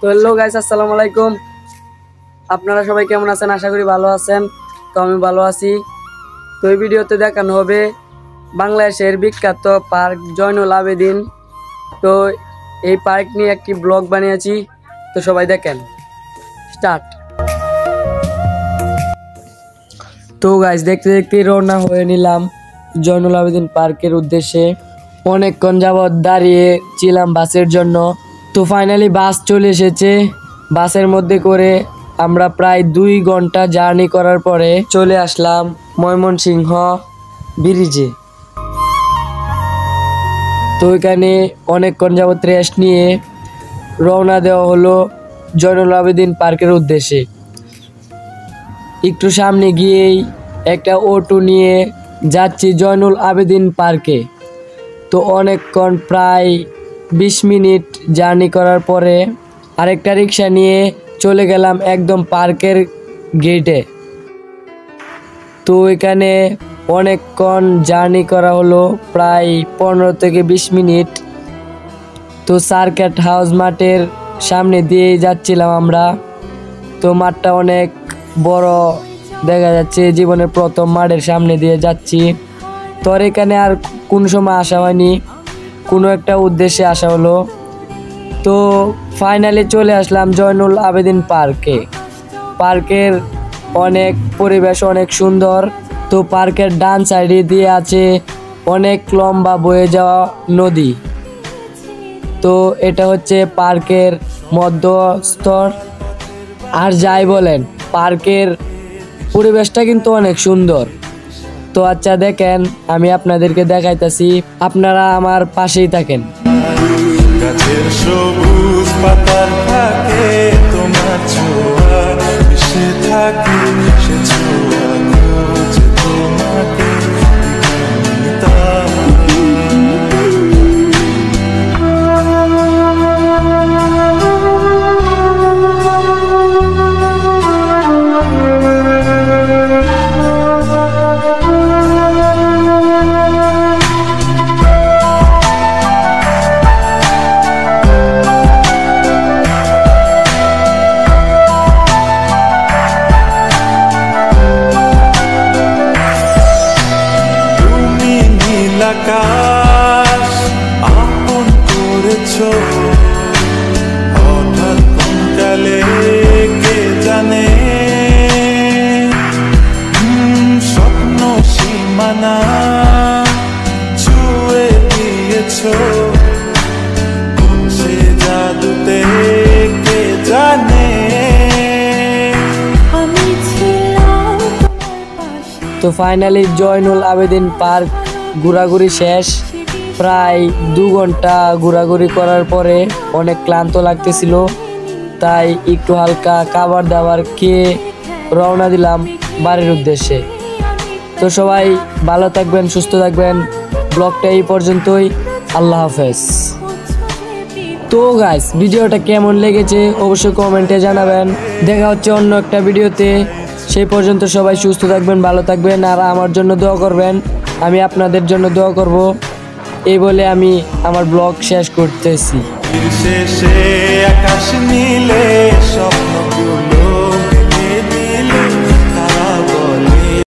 তো hello guys, আসসালামু আলাইকুম। আপনারা সবাই কেমন আছেন? আশা করি ভালো আছেন। তো আমি ভালো আছি। তো এই ভিডিওতে দেখানো হবে বাংলাদেশের বিখ্যাত পার্ক জয়নুল আবেদিন। তো এই পার্ক নিয়ে একটি ব্লগ বানিয়েছি, তো সবাই দেখেন। স্টার্ট। তো গাইস, দেখতে দেখতে রওনা হয়ে নিলাম জয়নুল আবেদিন পার্কের উদ্দেশ্যে। অনেকক্ষণ যাবৎ দাঁড়িয়ে ছিলাম বাসের জন্য। তো ফাইনালি বাস চলে এসেছে। বাসের মধ্যে করে আমরা প্রায় 2 ঘন্টা জার্নি করার পরে চলে আসলাম ময়মনসিংহ ব্রিজে। তো এখানে অনেকক্ষণ যাবৎ রেস্ট নিয়ে রওনা দেওয়া হলো জয়নুল আবেদিন পার্কের উদ্দেশ্যে। একটু সামনে গিয়েই একটা অটো নিয়ে যাচ্ছি জয়নুল আবেদিন পার্কে। তো অনেকক্ষণ প্রায় 20 মিনিট জার্নি করার পরে আরেকটা রিক্সা নিয়ে চলে গেলাম একদম পার্কের গেটে। তো এখানে অনেকক্ষণ জার্নি করা হলো, প্রায় 15 থেকে 20 মিনিট। তো সার্কিট হাউস মাঠের সামনে দিয়ে যাচ্ছিলাম আমরা। তো মাঠটা অনেক বড় দেখা যাচ্ছে, জীবনের প্রথম মাঠের সামনে দিয়ে যাচ্ছি। তো এখানে আর কোন সময় আসা হয়নি, কোনো একটা উদ্দেশ্যে আসা হলো। তো ফাইনালি চলে আসলাম জয়নুল আবেদিন পার্কে। পার্কের অনেক পরিবেশ অনেক সুন্দর। তো পার্কের ডান সাইডে দিয়ে আছে অনেক লম্বা বয়ে যাওয়া নদী। তো এটা হচ্ছে পার্কের মধ্যস্থর। আর যাই বলেন, পার্কের পরিবেশটা কিন্তু অনেক সুন্দর। তো আচ্ছা দেখেন, আমি আপনাদেরকে দেখাইতেছি, আপনারা আমার পাশেই থাকেন। গাছের সবুজ পাতার থাকে তোমার ছোঁয়া মিশে থাকে, সে ছোঁয়া খোঁজে তোমাকে। আকাশ আপন করেছো হঠাৎ কোনকালে কে জানে, স্বপ্ন সীমানা ছুঁয়ে দিয়েছো সে জাদুতে কে জানে। তো ফাইনালি জয়নুল আবেদিন পার্ক ঘোরাঘুরি শেষ। প্রায় 2 ঘন্টা ঘোরাঘুরি করার পরে অনেক ক্লান্ত লাগতেছিল, তাই একটু হালকা খাবার দাবার খেয়ে রওনা দিলাম বাড়ির উদ্দেশ্যে। তো সবাই ভালো থাকবেন, সুস্থ থাকবেন। ব্লগটা এই পর্যন্তই। আল্লাহ হাফেজ। তো গাইস, ভিডিওটা কেমন লেগেছে অবশ্যই কমেন্টে জানাবেন। দেখা হচ্ছে অন্য একটা ভিডিওতে। সেই পর্যন্ত সবাই সুস্থ থাকবেন, ভালো থাকবেন, আর আমার জন্য দোয়া করবেন। আমি আপনাদের জন্য দোয়া করব। এই বলে আমি আমার ব্লগ শেষ করতেছি। শেষে আকাশ নীলে স্বপ্ন